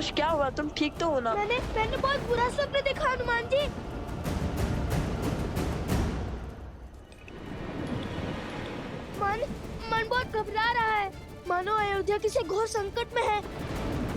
कुछ क्या हुआ? तुम ठीक तो हो ना? मैंने बहुत बुरा सपना देखा हनुमान जी। मन बहुत घबरा रहा है, मानो अयोध्या किसी घोर संकट में है।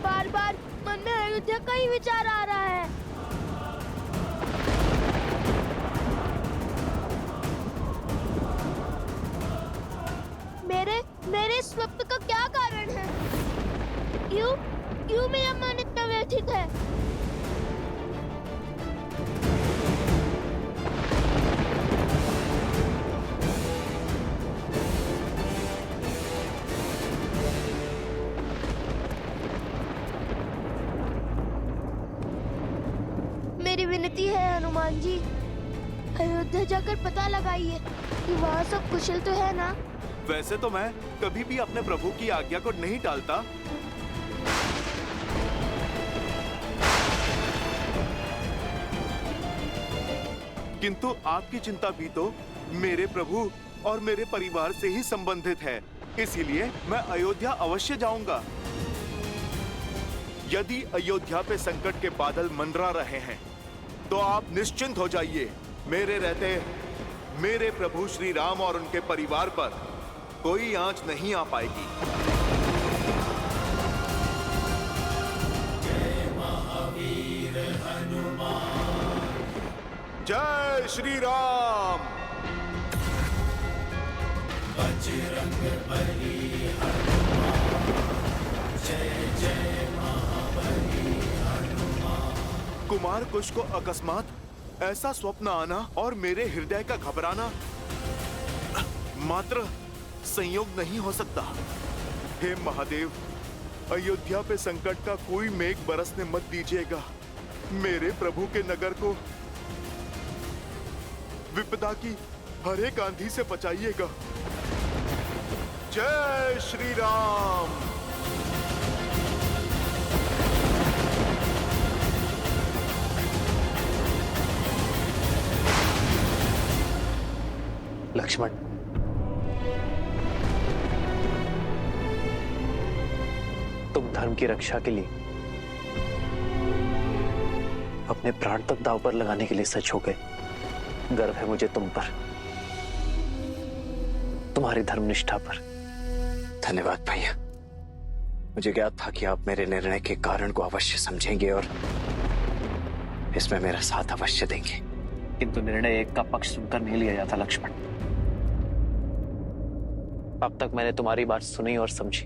बार बार मन में अयोध्या का ही विचार आ रहा है। मेरे स्वप्न का क्या कारण है? क्यों मेरा मन इतना व्यथित है? मेरी विनती है हनुमान जी, अयोध्या जाकर पता लगाइए कि वहाँ सब कुशल तो है ना। वैसे तो मैं कभी भी अपने प्रभु की आज्ञा को नहीं टालता, किंतु आपकी चिंता भी तो मेरे प्रभु और मेरे परिवार से ही संबंधित है। इसीलिए मैं अयोध्या अवश्य जाऊंगा। यदि अयोध्या पे संकट के बादल मंडरा रहे हैं तो आप निश्चिंत हो जाइए। मेरे रहते मेरे प्रभु श्री राम और उनके परिवार पर कोई आंच नहीं आ पाएगी। जय महावीर हनुमान, जय श्री राम। बजरंग बली हनुमान, जय जय महाबली हनुमान। कुमार कुश को अकस्मात ऐसा स्वप्न आना और मेरे हृदय का घबराना मात्र संयोग नहीं हो सकता। हे महादेव, अयोध्या पे संकट का कोई मेघ बरसने मत दीजिएगा। मेरे प्रभु के नगर को विपदा की हर एक आंधी से बचाइएगा। जय श्री राम। लक्ष्मण, तुम धर्म की रक्षा के लिए अपने प्राण तक दांव पर लगाने के लिए सच हो गए। गर्व है मुझे तुम पर, तुम्हारी धर्मनिष्ठा पर। धन्यवाद भैया। मुझे ज्ञात था कि आप मेरे निर्णय के कारण को अवश्य समझेंगे और इसमें मेरा साथ अवश्य देंगे। किंतु निर्णय एक का पक्ष सुनकर नहीं लिया जाता लक्ष्मण। अब तक मैंने तुम्हारी बात सुनी और समझी,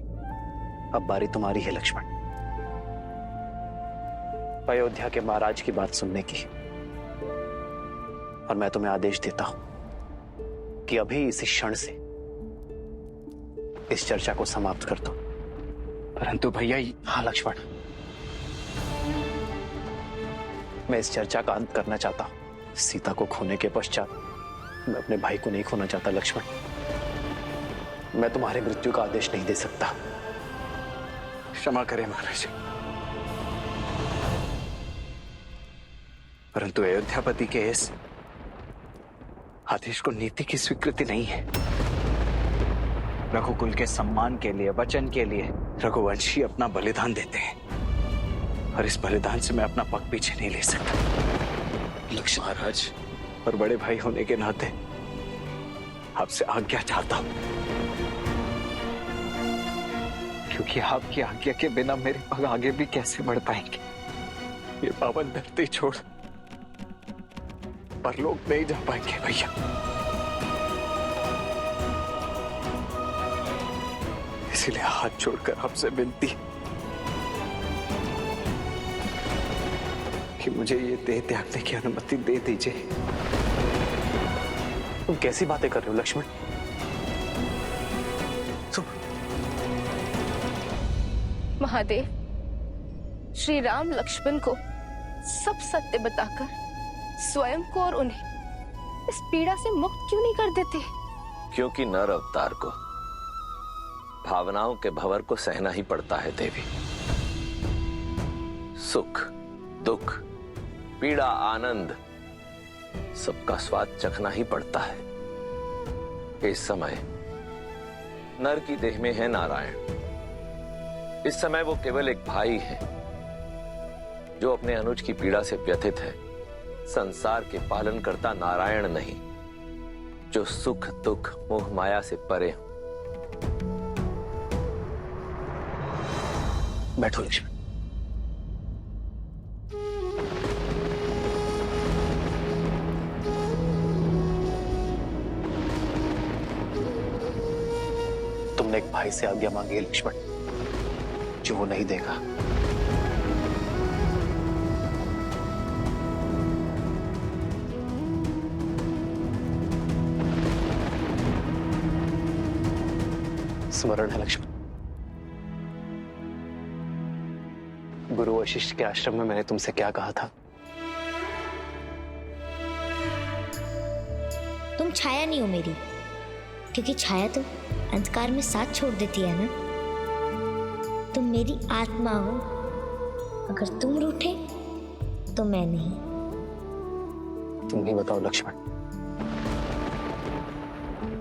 अब बारी तुम्हारी है लक्ष्मण। अयोध्या के महाराज की बात सुनने की। और मैं तुम्हें आदेश देता हूं कि अभी इसी क्षण से इस चर्चा को समाप्त कर दो। परंतु भैया। हाँ लक्ष्मण, मैं इस चर्चा का अंत करना चाहता हूं। सीता को खोने के पश्चात मैं अपने भाई को नहीं खोना चाहता लक्ष्मण। मैं तुम्हारी मृत्यु का आदेश नहीं दे सकता। क्षमा करें महाराज, परंतु अयोध्यापति के इस आदेश को नीति की स्वीकृति नहीं है। रघुकुल के सम्मान के लिए, वचन के लिए रघुवंशी अपना बलिदान देते हैं और इस बलिदान से मैं अपना पग पीछे नहीं ले सकता। लक्ष्मण महाराज, और बड़े भाई होने के नाते आपसे आज्ञा चाहता हूं, क्योंकि आपकी आज्ञा के बिना मेरे पग आगे भी कैसे बढ़ पाएंगे। ये पावन धरती छोड़ परलोक नहीं जा पाएंगे भैया। इसीलिए हाथ जोड़कर आपसे विनती कि मुझे ये देह त्यागने की अनुमति दे दीजिए। तुम कैसी बातें कर रहे हो लक्ष्मण? महादेव, श्री राम लक्ष्मण को सब सत्य बताकर स्वयं को और उन्हें इस पीड़ा से मुक्त क्यों नहीं कर देते? क्योंकि नर अवतार को भावनाओं के भंवर को सहना ही पड़ता है देवी। सुख, दुख, पीड़ा, आनंद सबका स्वाद चखना ही पड़ता है। इस समय नर की देह में है नारायण। इस समय वो केवल एक भाई है, जो अपने अनुज की पीड़ा से व्यथित है, संसार के पालन करता नारायण नहीं, जो सुख दुख मोह माया से परे हो। बैठो लक्ष्मण। तुमने एक भाई से आज्ञा मांगी है लक्ष्मण, जो वो नहीं देगा। स्मरण है लक्ष्मण, गुरु वशिष्ठ के आश्रम में मैंने तुमसे क्या कहा था? तुम छाया नहीं हो मेरी, क्योंकि छाया तो अंधकार में साथ छोड़ देती है ना। तुम मेरी आत्मा हो, अगर तुम रूठे तो मैं नहीं। तुम ही बताओ लक्ष्मण,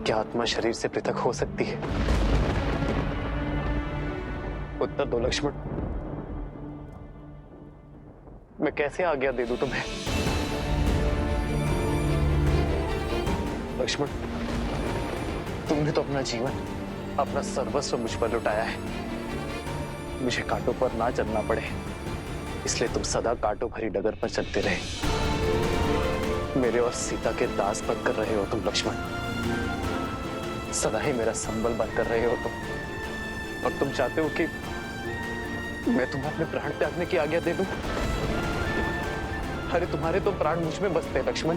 क्या आत्मा शरीर से पृथक हो सकती है? उत्तर दो लक्ष्मण। मैं कैसे आज्ञा दे दूं तुम्हें? लक्ष्मण, तुमने तो अपना जीवन, अपना सर्वस्व मुझ पर लुटाया है। मुझे कांटों पर ना चलना पड़े, इसलिए तुम सदा कांटों भरी डगर पर चलते रहे। मेरे और सीता के दास बनकर रहे हो तुम लक्ष्मण। सदा ही मेरा संबल बनकर रहे हो तुम, और तुम चाहते हो कि मैं तुम्हें अपने प्राण त्यागने की आज्ञा दे दूं? अरे तुम्हारे तो प्राण मुझ में बसते हैं लक्ष्मण।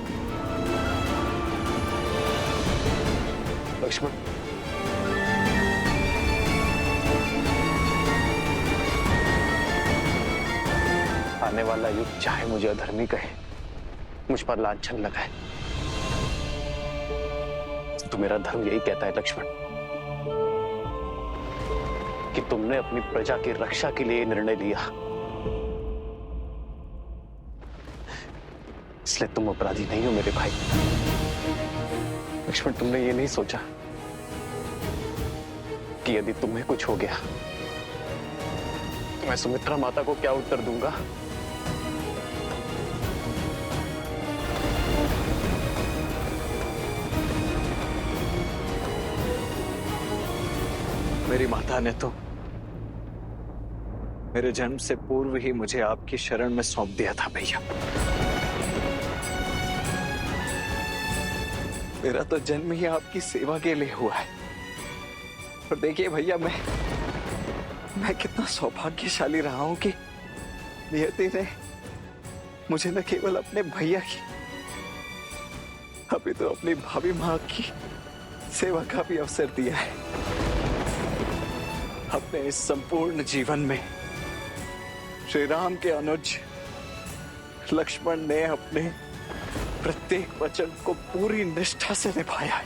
लक्ष्मण, आने वाला युग चाहे मुझे अधर्मी कहे, मुझ पर लांछन लगाए, तो मेरा धर्म यही कहता है लक्ष्मण कि तुमने अपनी प्रजा की रक्षा के लिए निर्णय लिया, इसलिए तुम अपराधी नहीं हो मेरे भाई। लक्ष्मण, तुमने ये नहीं सोचा कि यदि तुम्हें कुछ हो गया तो मैं सुमित्रा माता को क्या उत्तर दूंगा? मेरी माता ने तो मेरे जन्म से पूर्व ही मुझे आपकी शरण में सौंप दिया था भैया। मेरा तो जन्म ही आपकी सेवा के लिए हुआ है। और देखिए भैया, मैं कितना सौभाग्यशाली रहा हूं कि नियति ने मुझे न केवल अपने भैया की, अभी तो अपनी भाभी मां की सेवा का भी अवसर दिया है। अपने इस संपूर्ण जीवन में श्री राम के अनुज लक्ष्मण ने अपने प्रत्येक वचन को पूरी निष्ठा से निभाया है।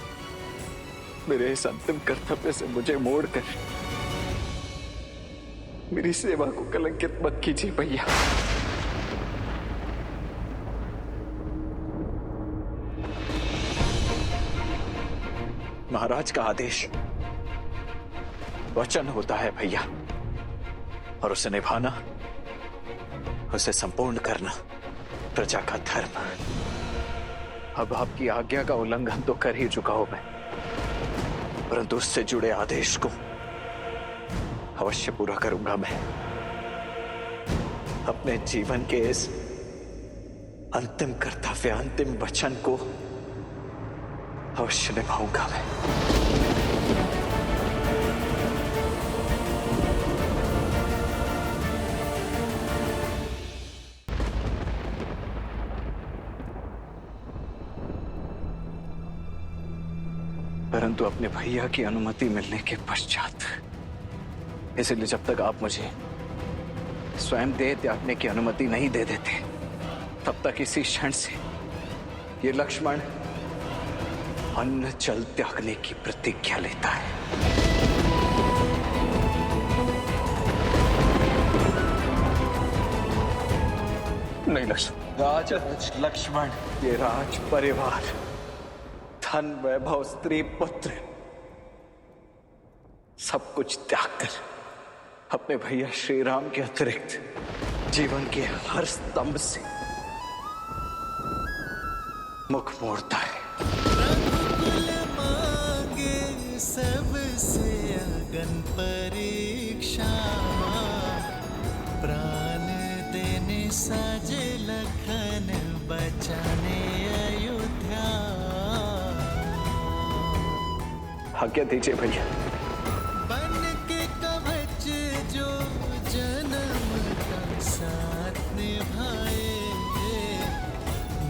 मेरे इस अंतिम कर्तव्य से मुझे मोड़कर मेरी सेवा को कलंकित मत कीजिए भैया। महाराज का आदेश वचन होता है भैया, और उसे निभाना, उसे संपूर्ण करना प्रजा का धर्म। अब आपकी आज्ञा का उल्लंघन तो कर ही चुका हूं मैं, परंतु उससे जुड़े आदेश को अवश्य पूरा करूंगा मैं। अपने जीवन के इस अंतिम कर्तव्य, अंतिम वचन को अवश्य निभाऊंगा मैं। परंतु अपने भैया की अनुमति मिलने के पश्चात, इसलिए जब तक आप मुझे स्वयं देह त्यागने की अनुमति नहीं दे देते, तब तक इसी क्षण से ये लक्ष्मण अन्न जल त्यागने की प्रतिज्ञा लेता है। नहीं लक्ष्मण, लक्ष्मण, ये राज परिवार, धन वैभव, स्त्री पुत्र, सब कुछ त्याग कर अपने भैया श्री राम के अतिरिक्त जीवन के हर स्तंभ से मुख मोड़ता है। रघुकुल मांगे सबसे अगन परीक्षा, प्राण देने साजे लखन बचाने अयोध्या। आज्ञा दीजिए भैया। बन के कवच जो जन्म का साथ निभाए,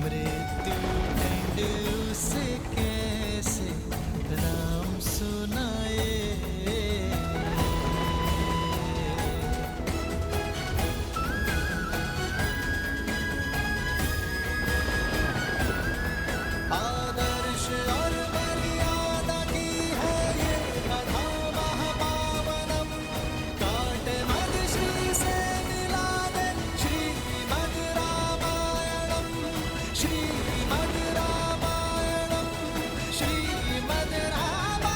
मृत्यु दंड उसे कैसे राम सुनाए। आदर्श और मर्यादा की है ये कथा महापावनम, काट मद श्री से मिला दे श्रीमद् रामायणम, श्रीमद् रामायणम, श्रीमद् रामायणम।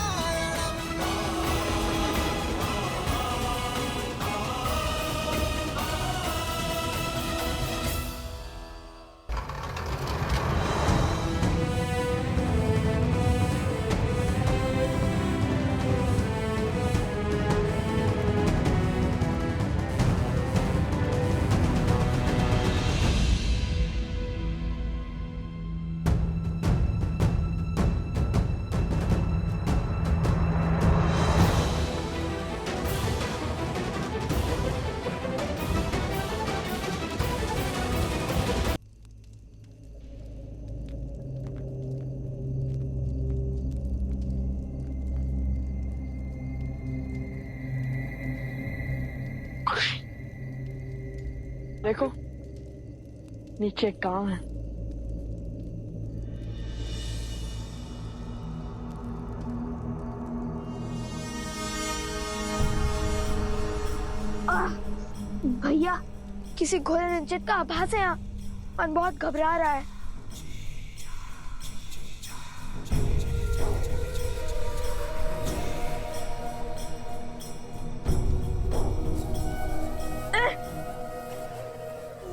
देखो नीचे कहाँ है। भैया किसी घोड़े निश्चित का आभास है यहाँ। मन बहुत घबरा रहा है।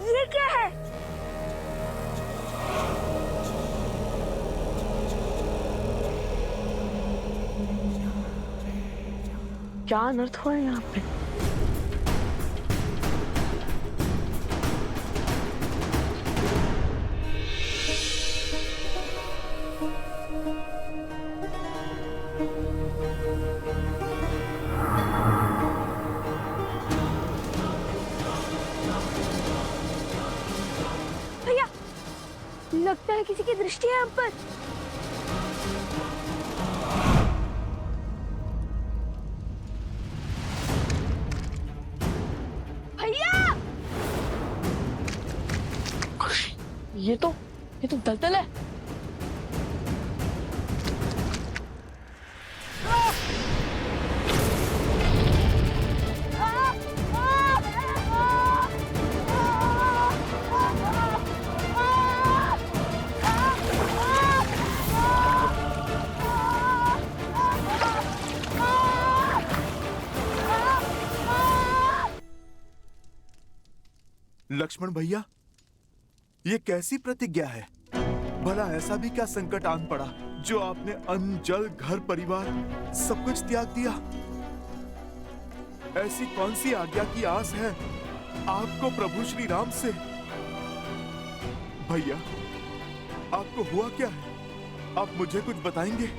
ये क्या है? क्या अनर्थ हुआ है यहाँ पे? भैया लगता है किसी की दृष्टि है हम पर। भैया ये तो दलदल है। लक्ष्मण भैया, ये कैसी प्रतिज्ञा है? भला ऐसा भी क्या संकट आन पड़ा जो आपने अन्न जल घर परिवार सब कुछ त्याग दिया? ऐसी कौन सी आज्ञा की आस है आपको प्रभु श्री राम से? भैया, आपको हुआ क्या है? आप मुझे कुछ बताएंगे?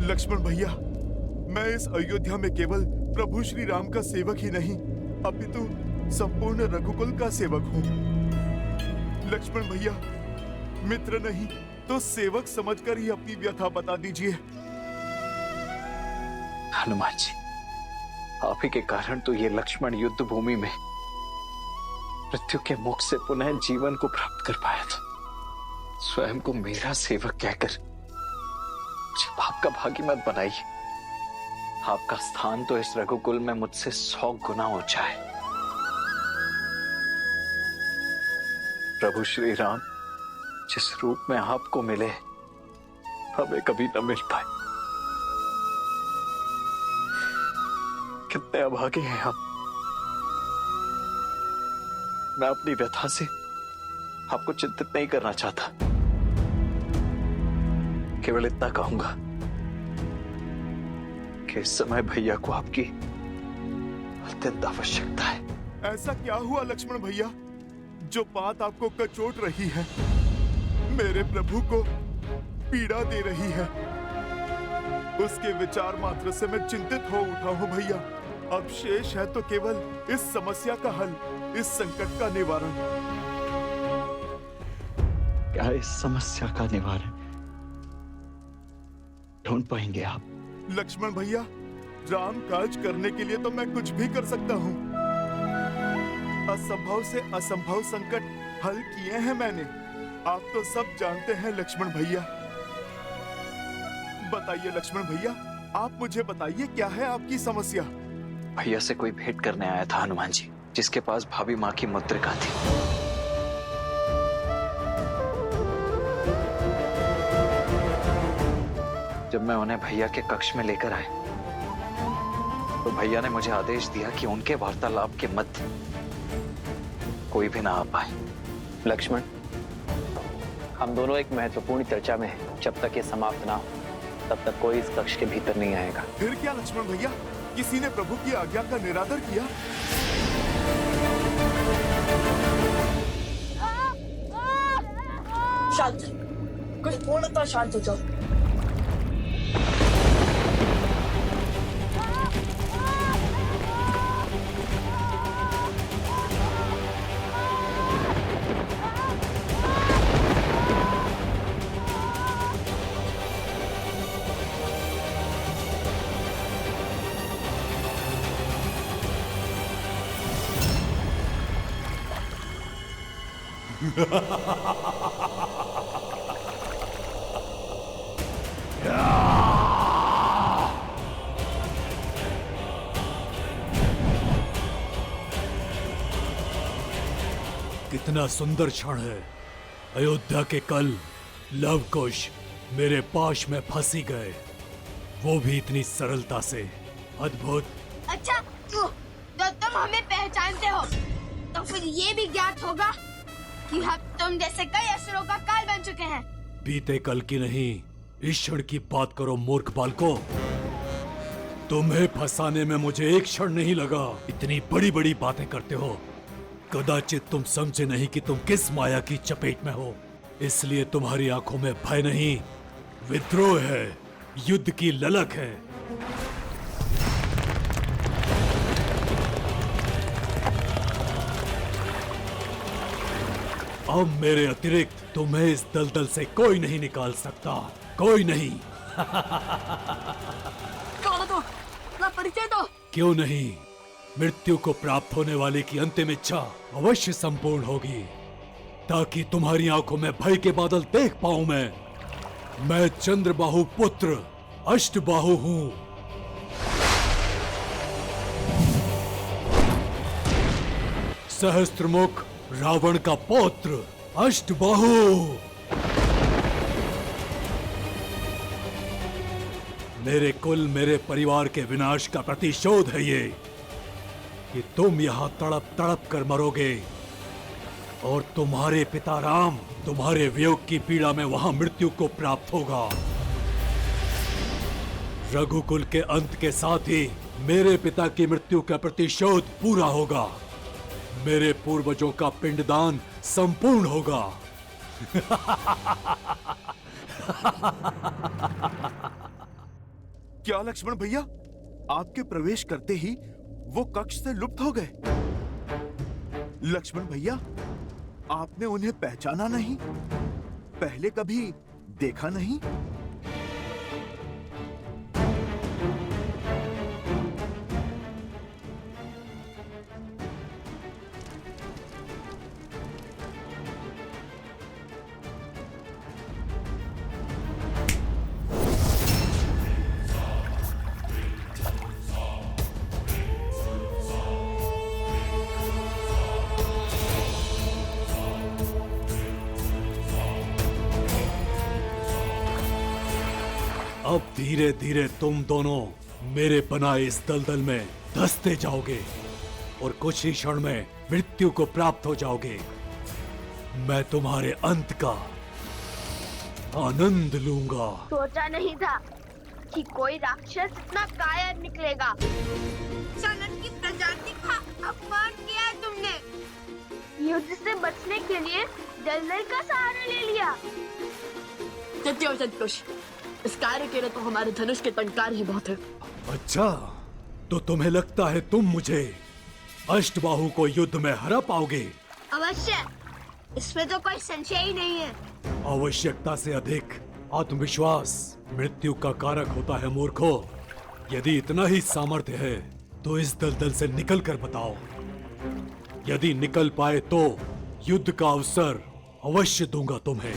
लक्ष्मण भैया, मैं इस अयोध्या में केवल प्रभु श्री राम का सेवक ही नहीं, अपितु संपूर्ण रघुकुल का सेवक हूँ। लक्ष्मण भैया, मित्र नहीं तो सेवक समझकर ही अपनी व्यथा बता दीजिए। हनुमान जी, आप ही के कारण तो ये लक्ष्मण युद्ध भूमि में मृत्यु के मुख से पुनः जीवन को प्राप्त कर पाया था। स्वयं को मेरा सेवक कहकर मुझे पाप का भागी मत बनाइए। आपका स्थान तो इस रघुकुल में मुझसे 100 गुना ऊंचा है। प्रभु श्री राम जिस रूप में आपको मिले हमें कभी न मिल पाए। कितने अभागे हैं हम। मैं अपनी व्यथा से आपको चिंतित नहीं करना चाहता, केवल इतना कहूंगा कि इस समय भैया को आपकी अत्यंत आवश्यकता है। ऐसा क्या हुआ लक्ष्मण भैया जो बात आपको कचोट रही है, मेरे प्रभु को पीड़ा दे रही है? उसके विचार मात्र से मैं चिंतित हो उठा हूँ भैया। अब शेष है तो केवल इस समस्या का हल, इस संकट का निवारण। क्या इस समस्या का निवारण ढूंढ पाएंगे आप? लक्ष्मण भैया, राम काज करने के लिए तो मैं कुछ भी कर सकता हूँ। असंभव से असंभव संकट हल किए हैं मैंने, आप तो सब जानते हैं लक्ष्मण भैया। बताइए लक्ष्मण भैया, आप मुझे बताइए क्या है आपकी समस्या? भैया से कोई भेंट करने आया था हनुमान जी, जिसके पास भाभी माँ की मुद्रिका थी। जब मैं उन्हें भैया के कक्ष में लेकर आया तो भैया ने मुझे आदेश दिया कि उनके वार्तालाप के मध्य कोई भी ना आ पाए। लक्ष्मण, हम दोनों एक महत्वपूर्ण चर्चा में हैं। जब तक ये समाप्त ना हो तब तक कोई इस कक्ष के भीतर नहीं आएगा। फिर क्या लक्ष्मण भैया, किसी ने प्रभु की आज्ञा का निरादर किया? शांत, कुछ पूर्णतः शांत हो जाओ। कितना सुंदर क्षण है। अयोध्या के कल लव कुश मेरे पाश में फंसी गए, वो भी इतनी सरलता से। अद्भुत। अच्छा, तो तुम हमें पहचानते हो, तो फिर ये भी ज्ञात होगा कि हम तुम जैसे कई असुरों का काल बन चुके हैं। बीते कल की नहीं, इस क्षण की बात करो मूर्ख बालको। तुम्हें फंसाने में मुझे एक क्षण नहीं लगा। इतनी बड़ी बड़ी बातें करते हो, कदाचित तुम समझे नहीं कि तुम किस माया की चपेट में हो। इसलिए तुम्हारी आंखों में भय नहीं, विद्रोह है, युद्ध की ललक है। अब मेरे अतिरिक्त तुम्हें इस दलदल से कोई नहीं निकाल सकता, कोई नहीं। कौन तो ना परिचय दो। क्यों नहीं? मृत्यु को प्राप्त होने वाले की अंतिम इच्छा अवश्य संपूर्ण होगी, ताकि तुम्हारी आंखों में भय के बादल देख पाऊं मैं चंद्रबाहु पुत्र अष्टबाहु हूं। सहस्त्रमुख रावण का पौत्र अष्टबाहु। मेरे कुल, मेरे परिवार के विनाश का प्रतिशोध है ये कि तुम यहां तड़प तड़प कर मरोगे और तुम्हारे पिता राम तुम्हारे वियोग की पीड़ा में वहां मृत्यु को प्राप्त होगा। रघुकुल के अंत के साथ ही मेरे पिता की मृत्यु का प्रतिशोध पूरा होगा। मेरे पूर्वजों का पिंडदान संपूर्ण होगा। क्या लक्ष्मण भैया, आपके प्रवेश करते ही वो कक्ष से लुप्त हो गए? लक्ष्मण भैया, आपने उन्हें पहचाना नहीं? पहले कभी देखा नहीं? अब धीरे धीरे तुम दोनों मेरे बनाए इस दलदल में धंसते जाओगे और कुछ ही क्षण में मृत्यु को प्राप्त हो जाओगे। मैं तुम्हारे अंत का आनंद लूंगा। सोचा नहीं था कि कोई राक्षस इतना कायर निकलेगा। सनत की प्रजाति का अपमान किया है तुमने। युद्ध से बचने के लिए दलदल का सहारा ले लिया। सत्य संतोष, इस कार्य के लिए तो हमारे धनुष के टंकार ही बहुत है। अच्छा, तो तुम्हें लगता है तुम मुझे अष्टबाहु को युद्ध में हरा पाओगे? अवश्य, इसमें तो कोई संशय ही नहीं है। आवश्यकता से अधिक आत्मविश्वास मृत्यु का कारक होता है मूर्खों। यदि इतना ही सामर्थ्य है तो इस दलदल से निकल कर बताओ। यदि निकल पाए तो युद्ध का अवसर अवश्य दूंगा तुम्हें।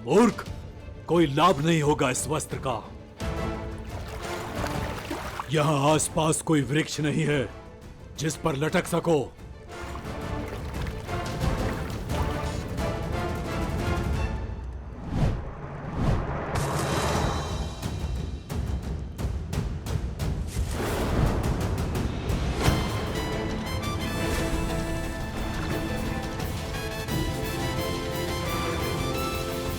मूर्ख, कोई लाभ नहीं होगा इस वस्त्र का। यहाँ आसपास कोई वृक्ष नहीं है जिस पर लटक सको।